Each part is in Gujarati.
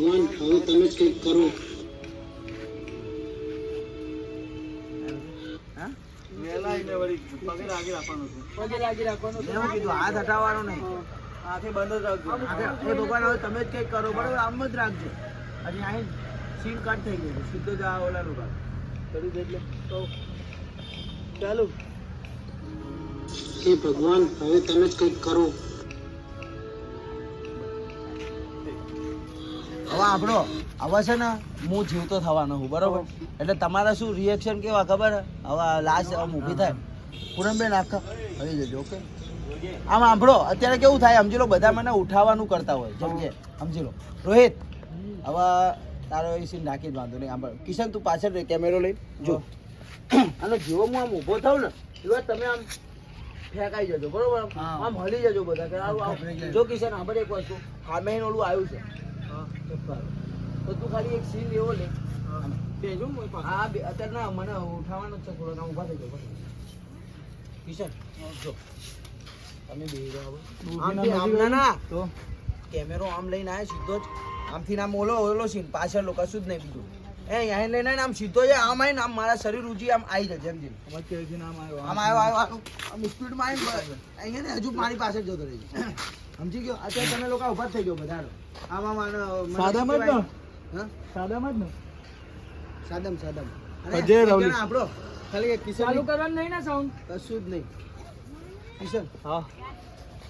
ભગવાન હવે તમે જ કંઈક કરો. હાથ હટાવવાનો નહીં, હાથે બંધ જ રાખજો. એ ભગવાન હવે તમે જ કંઈક કરો, બરોબર? આમ જ રાખજો. હજી અહીં સીન કટ થઈ ગયું, સીધો જ આ ઓલાનું ભાગ કર્યું છે એટલે તો ચાલુ. હે ભગવાન હવે તમે જ કંઈક કરો. હવે આપણો હવે છે ને હું જીવતો થવાનો છું, બરોબર? એટલે તમારા શું રિએક્શન કેવા ખબર? હવે લાશ આમ ઊભી થાય, પૂનમબેન આખા આવી જજો. ઓકે, આમ સાંભળો, અત્યારે કેવું થાય સમજી લો, બધા મને ઉઠાવવાનું કરતા હોય, જેમ કે સમજી લો રોહિત, હવે તારો એ સીન નાખી જ વાંધો નહીં. આમ કિશન તું પાછળ રહે, કેમેરો લઈ જો, અને જેવો હું આમ ઊભો થાઉં ને એવા તમે આમ ફેંકાઈ જજો, બરોબર? આમ હલી જજો બધા કે જો કિશન આપણે એક વસ્તુ સામે ઓલું આવ્યું છે તો તું ખાલી એક સીન એવો લે. હા અત્યારે ના મને ઉઠાવવાનો જ છે, થોડો ના ઊભા થઈ જાવ કિશન. જો તમે બે ના તો કેમેરો આમ લઈને આવ્યો સીધો જ, આમથી નામ ઓલો સીન પાછળ કશું જ નહીં બીજું. અહીં લઈને આમ સીધો છે, આમ આવીને આમ મારા શરીર ઊંચી આમ આવી જાય, જેમ જેમ આમ આવ્યો આમ સ્પીડમાં આવી અહીંયા ને હજુ મારી પાસે જ જતો રહી સમજી ગયો? અત્યારે તમે લોકો ઉભા જ થઈ ગયો બધા. આમાં સાદામાં જ આપણો ખાલી કિશન ચાલુ કરવાનું નહીં ને સાઉન્ડ, કશું જ નહીં કિશન. હા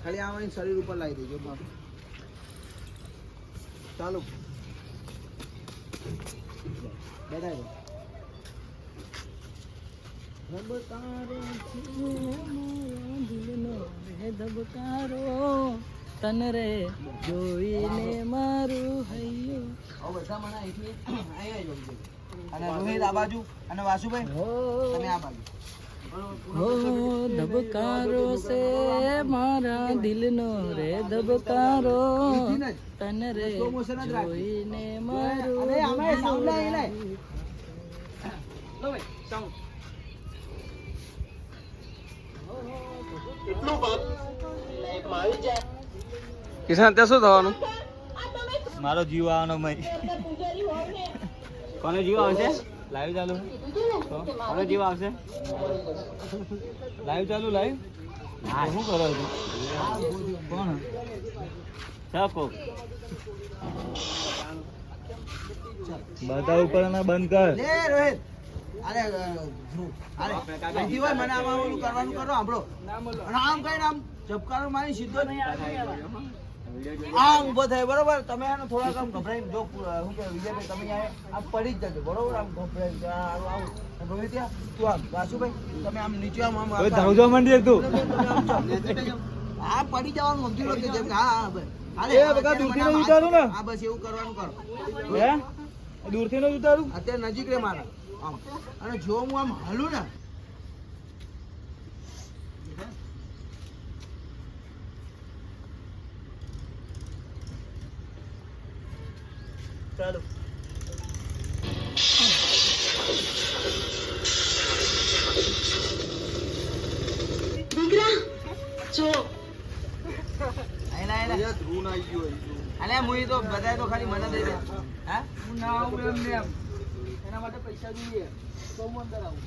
ખાલી આમાં શરીર ઉપર લાવી દેજો બાપ. ચાલો બેઠા ધબકારો તન રે જોઈને મારું હૈયું. બધા મને અહીંથી અહીંયા જ અને રોહિત આ બાજુ અને વાસુભાઈ તમે આ બાજુ. હો ધબકારો છે મારા દિલનો રે ધબકારો તન રે જોઈને મારું કિશન ત્યાં શું થવાનું? મારો જીવ આવવાનો મય. કોનો જીવ આવશે? લાઈવ ચાલુ તો કોનો જીવ આવશે? લાઈવ ચાલુ લાઈવ. હા શું કરો છો? કોણ છકો બધા ઉપર બંધ કર. લે રોહિત અરે હોય મને આમાં ઓલું કરવાનું કરો સાંભળો. અને આમ કઈ આમ ઝબકારો મારી સીધો આમ ઊભો થાય, બરોબર? તમે આને થોડાક આમ ગભરાઈને જો શું કે વિજયભાઈ તમે આમ પડી જ જજો, બરોબર? આમ ગભરાઈ રોહિત તું આમ વાસુભાઈ તમે આમ નીચે આમ આમ ધાવજો મંડી તું. હા પડી જવાનું સમજી લો કે જેમ કે હા દૂરથી નો ઉતારું ને. હા બસ એવું કરવાનું કરો. હે દૂરથી નો ઉતારું. અત્યારે નજીક રે મારા આમ, અને જો હું આમ હાલું ને ચાલો દીકરા જો અલે મુઈ તો બધાય તો ખાલી મને દઈ દે. હા હું ના આવું એમ ને એમ, એના માટે પૈસા જોઈએ તો હું અંદર આવું.